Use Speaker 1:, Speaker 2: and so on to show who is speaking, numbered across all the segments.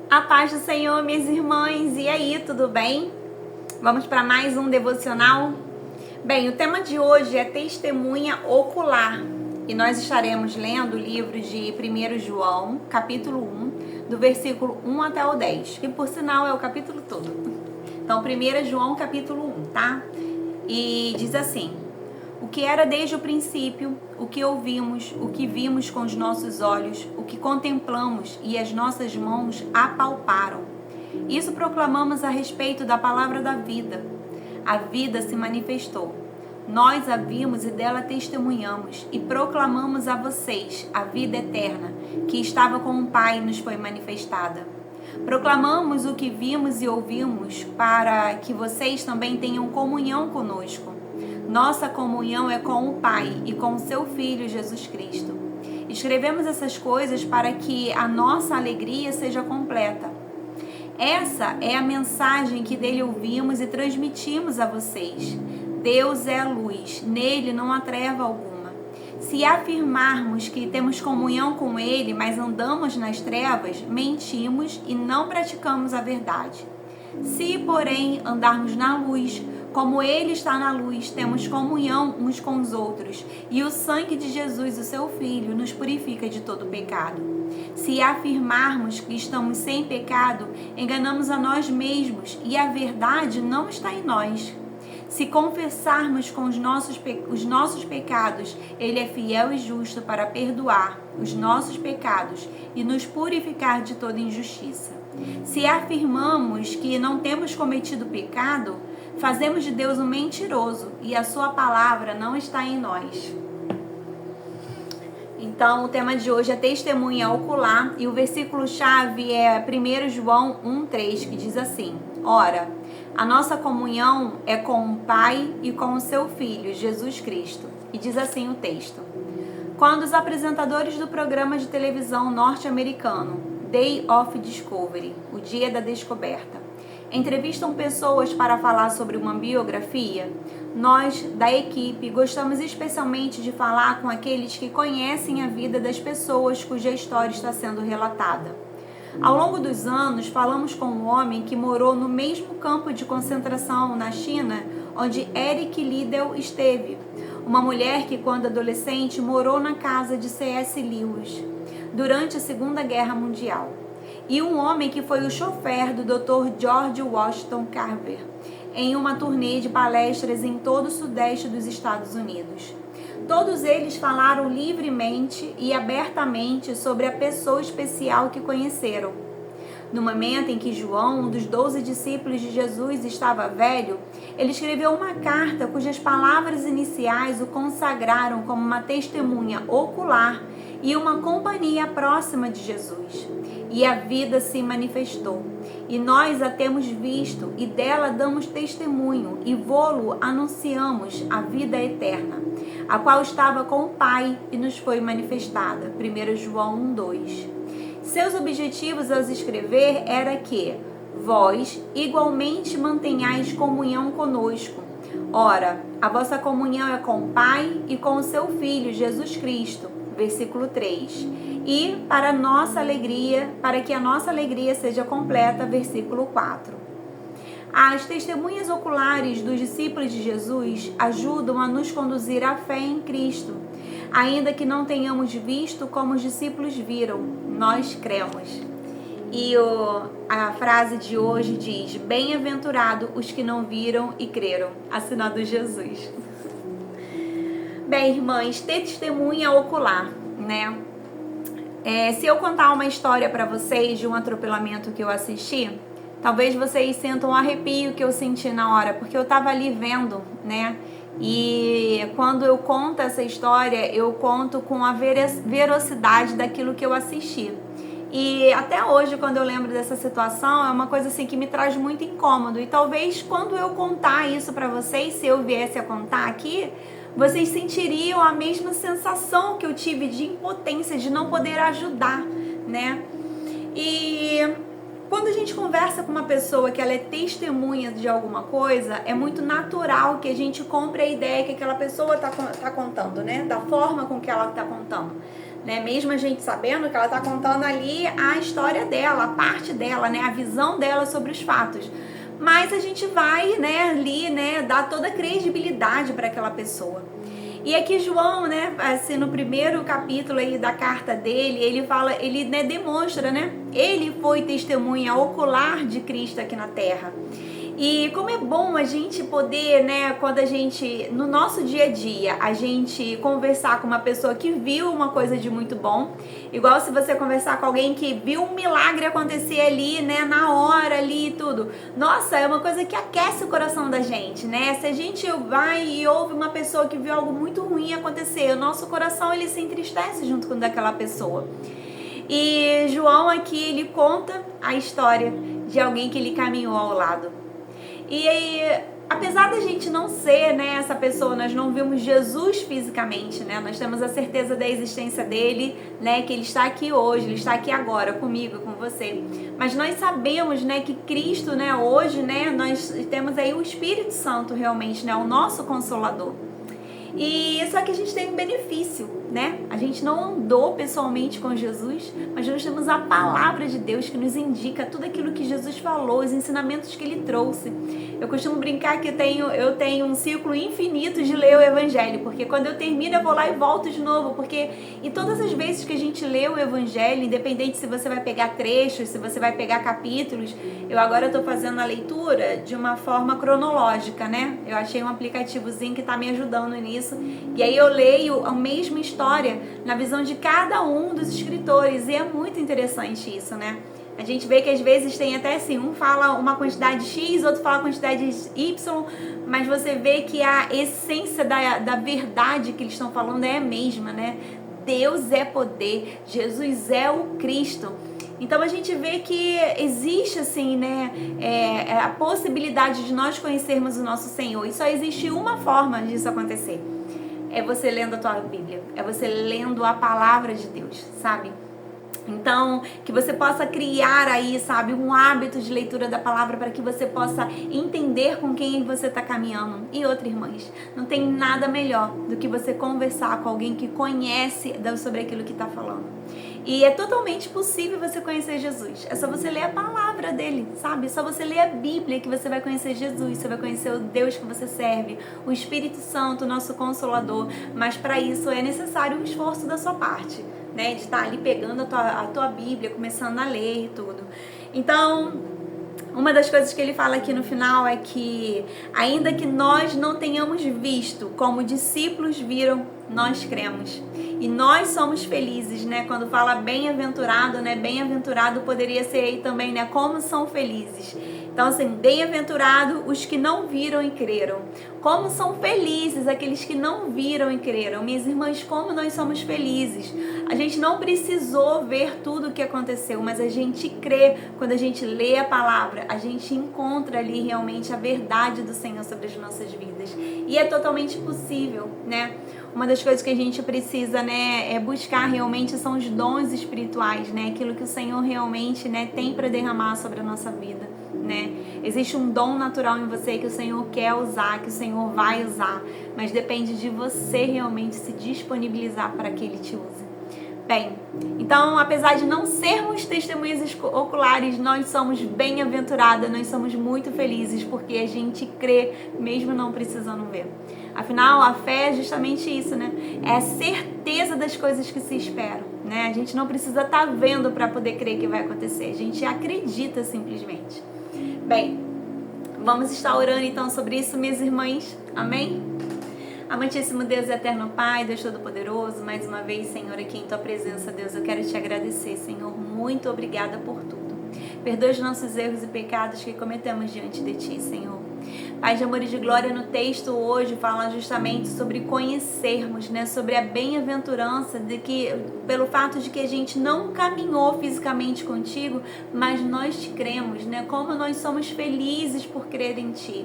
Speaker 1: A paz do Senhor, minhas irmãs, e aí, tudo bem? Vamos para mais um devocional? Bem, o tema de hoje é testemunha ocular e nós estaremos lendo o livro de 1 João, capítulo 1, do versículo 1 até o 10, que por sinal é o capítulo todo. Então, 1 João, capítulo 1, tá? E diz assim: o que era desde o princípio, o que ouvimos, o que vimos com os nossos olhos, o que contemplamos e as nossas mãos apalparam. Isso proclamamos a respeito da palavra da vida. A vida se manifestou. Nós a vimos e dela testemunhamos e proclamamos a vocês a vida eterna, que estava com o Pai e nos foi manifestada. Proclamamos o que vimos e ouvimos para que vocês também tenham comunhão conosco. Nossa comunhão é com o Pai e com o seu Filho Jesus Cristo. Escrevemos essas coisas para que a nossa alegria seja completa. Essa é a mensagem que dele ouvimos e transmitimos a vocês. Deus é a luz, nele não há treva alguma. Se afirmarmos que temos comunhão com ele, mas andamos nas trevas, mentimos e não praticamos a verdade. Se, porém, andarmos na luz, como ele está na luz, temos comunhão uns com os outros, e o sangue de Jesus, o seu Filho, nos purifica de todo pecado. Se afirmarmos que estamos sem pecado, enganamos a nós mesmos, e a verdade não está em nós. Se confessarmos com os nossos pecados, ele é fiel e justo para perdoar os nossos pecados e nos purificar de toda injustiça. Se afirmamos que não temos cometido pecado, fazemos de Deus um mentiroso e a sua palavra não está em nós. Então, o tema de hoje é testemunha ocular e o versículo-chave é 1 João 1,3, que diz assim: ora, a nossa comunhão é com o Pai e com o seu Filho, Jesus Cristo. E diz assim o texto: quando os apresentadores do programa de televisão norte-americano Day of Discovery, o Dia da Descoberta, entrevistam pessoas para falar sobre uma biografia, nós, da equipe, gostamos especialmente de falar com aqueles que conhecem a vida das pessoas cuja história está sendo relatada. Ao longo dos anos, falamos com um homem que morou no mesmo campo de concentração na China, onde Eric Liddell esteve. Uma mulher que, quando adolescente, morou na casa de C.S. Lewis durante a Segunda Guerra Mundial. E um homem que foi o chofer do Dr. George Washington Carver em uma turnê de palestras em todo o sudeste dos Estados Unidos. Todos eles falaram livremente e abertamente sobre a pessoa especial que conheceram. No momento em que João, um dos 12 discípulos de Jesus, estava velho, ele escreveu uma carta cujas palavras iniciais o consagraram como uma testemunha ocular e uma companhia próxima de Jesus. E a vida se manifestou, e nós a temos visto, e dela damos testemunho, e vô-lo anunciamos a vida eterna, a qual estava com o Pai e nos foi manifestada. 1 João 1,2. Seus objetivos ao escrever era que vós igualmente mantenhais comunhão conosco. Ora, a vossa comunhão é com o Pai e com o seu Filho, Jesus Cristo. Versículo 3. E para que a nossa alegria seja completa, versículo 4. As testemunhas oculares dos discípulos de Jesus ajudam a nos conduzir à fé em Cristo. Ainda que não tenhamos visto como os discípulos viram, nós cremos. E a frase de hoje diz: bem-aventurado os que não viram e creram. Assinado Jesus. Bem, irmãs, testemunha ocular, né? Se eu contar uma história para vocês de um atropelamento que eu assisti, talvez vocês sintam um arrepio que eu senti na hora, porque eu estava ali vendo, né? E quando eu conto essa história, eu conto com a veracidade daquilo que eu assisti. E até hoje, quando eu lembro dessa situação, é uma coisa assim que me traz muito incômodo. E talvez quando eu contar isso para vocês, se eu viesse a contar aqui, vocês sentiriam a mesma sensação que eu tive de impotência, de não poder ajudar, né? E quando a gente conversa com uma pessoa que ela é testemunha de alguma coisa, é muito natural que a gente compre a ideia que aquela pessoa tá contando, né? Da forma com que ela tá contando. né? Mesmo a gente sabendo que ela está contando ali a história dela, a parte dela, né? A visão dela sobre os fatos. Mas a gente vai, né, ali, né, dar toda a credibilidade para aquela pessoa. E aqui João, né, assim, no primeiro capítulo aí da carta dele, ele fala, ele, né, demonstra, né, ele foi testemunha ocular de Cristo aqui na Terra. E como é bom a gente poder, né, quando a gente, no nosso dia a dia, a gente conversar com uma pessoa que viu uma coisa de muito bom, igual se você conversar com alguém que viu um milagre acontecer ali, né, na hora ali e tudo. Nossa, é uma coisa que aquece o coração da gente, né? Se a gente vai e ouve uma pessoa que viu algo muito ruim acontecer, o nosso coração, ele se entristece junto com daquela pessoa. E João aqui, ele conta a história de alguém que ele caminhou ao lado. E aí, apesar da gente não ser, né, essa pessoa, nós não vimos Jesus fisicamente, né? Nós temos a certeza da existência dele, né, que ele está aqui hoje, ele está aqui agora comigo, com você. Mas nós sabemos, né, que Cristo, né, hoje, né, nós temos aí o Espírito Santo realmente, né, o nosso Consolador. E só que a gente tem um benefício, né? A gente não andou pessoalmente com Jesus, mas nós temos a palavra de Deus que nos indica tudo aquilo que Jesus falou, os ensinamentos que ele trouxe. Eu costumo brincar que eu tenho um ciclo infinito de ler o Evangelho, porque quando eu termino eu vou lá e volto de novo, porque e todas as vezes que a gente lê o Evangelho, independente se você vai pegar trechos, se você vai pegar capítulos, eu agora estou fazendo a leitura de uma forma cronológica, né? Eu achei um aplicativozinho que está me ajudando nisso. E aí eu leio a mesma história na visão de cada um dos escritores. E é muito interessante isso, né? A gente vê que às vezes tem até assim, um fala uma quantidade X, outro fala quantidade Y, mas você vê que a essência da verdade que eles estão falando é a mesma, né? Deus é poder, Jesus é o Cristo. Então a gente vê que existe assim, né, a possibilidade de nós conhecermos o nosso Senhor. E só existe uma forma disso acontecer. É você lendo a tua Bíblia, é você lendo a palavra de Deus, sabe? Então, que você possa criar aí, sabe, um hábito de leitura da palavra para que você possa entender com quem você está caminhando. E outra, irmãs, não tem nada melhor do que você conversar com alguém que conhece sobre aquilo que está falando. E é totalmente possível você conhecer Jesus. É só você ler a palavra dele, sabe? É só você ler a Bíblia que você vai conhecer Jesus. Você vai conhecer o Deus que você serve, o Espírito Santo, o nosso Consolador. Mas para isso é necessário um esforço da sua parte, né? De estar ali pegando a tua Bíblia, começando a ler e tudo. Então, uma das coisas que ele fala aqui no final é que ainda que nós não tenhamos visto como discípulos viram, nós cremos. E nós somos felizes, né? Quando fala bem-aventurado, né? Bem-aventurado poderia ser aí também, né? Como são felizes. Então, assim, bem-aventurado os que não viram e creram. Como são felizes aqueles que não viram e creram. Minhas irmãs, como nós somos felizes. A gente não precisou ver tudo o que aconteceu, mas a gente crê. Quando a gente lê a palavra, a gente encontra ali realmente a verdade do Senhor sobre as nossas vidas. E é totalmente possível, né? Uma das coisas que a gente precisa, né, é buscar realmente são os dons espirituais, né? Aquilo que o Senhor realmente, né, tem para derramar sobre a nossa vida, né? Existe um dom natural em você que o Senhor quer usar, que o Senhor vai usar, mas depende de você realmente se disponibilizar para que Ele te use. Bem, então, apesar de não sermos testemunhas oculares, nós somos bem-aventuradas, nós somos muito felizes porque a gente crê mesmo não precisando ver. Afinal, a fé é justamente isso, né? É a certeza das coisas que se esperam, né? A gente não precisa estar vendo para poder crer que vai acontecer, a gente acredita simplesmente. Bem, vamos estar orando então sobre isso, minhas irmãs. Amém? Amantíssimo Deus, eterno Pai, Deus Todo-Poderoso, mais uma vez, Senhor, aqui em Tua presença, Deus, eu quero Te agradecer, Senhor, muito obrigada por tudo. Perdoa os nossos erros e pecados que cometemos diante de Ti, Senhor. Pai de amor e de glória, no texto hoje fala justamente sobre conhecermos, né, sobre a bem-aventurança de que, pelo fato de que a gente não caminhou fisicamente contigo, mas nós te cremos, né, como nós somos felizes por crer em Ti.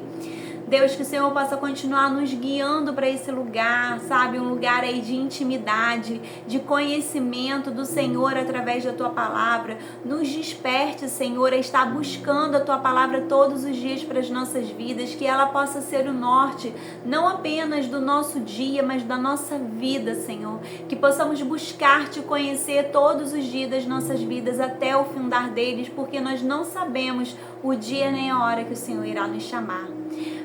Speaker 1: Deus, que o Senhor possa continuar nos guiando para esse lugar, sabe? Um lugar aí de intimidade, de conhecimento do Senhor através da Tua palavra. Nos desperte, Senhor, a estar buscando a Tua palavra todos os dias para as nossas vidas, que ela possa ser o norte, não apenas do nosso dia, mas da nossa vida, Senhor. Que possamos buscar Te conhecer todos os dias das nossas vidas até o findar deles, porque nós não sabemos o dia nem a hora que o Senhor irá nos chamar.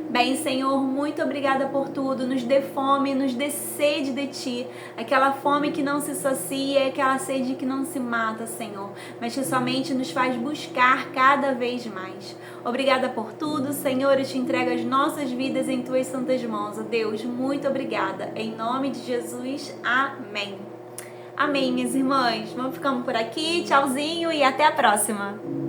Speaker 1: Bem, Senhor, muito obrigada por tudo. Nos dê fome, nos dê sede de Ti. Aquela fome que não se sacia, aquela sede que não se mata, Senhor, mas que somente nos faz buscar cada vez mais. Obrigada por tudo, Senhor. Eu Te entrego as nossas vidas em Tuas santas mãos. Deus, muito obrigada. Em nome de Jesus, amém. Amém, minhas irmãs. Vamos ficando por aqui. Tchauzinho e até a próxima.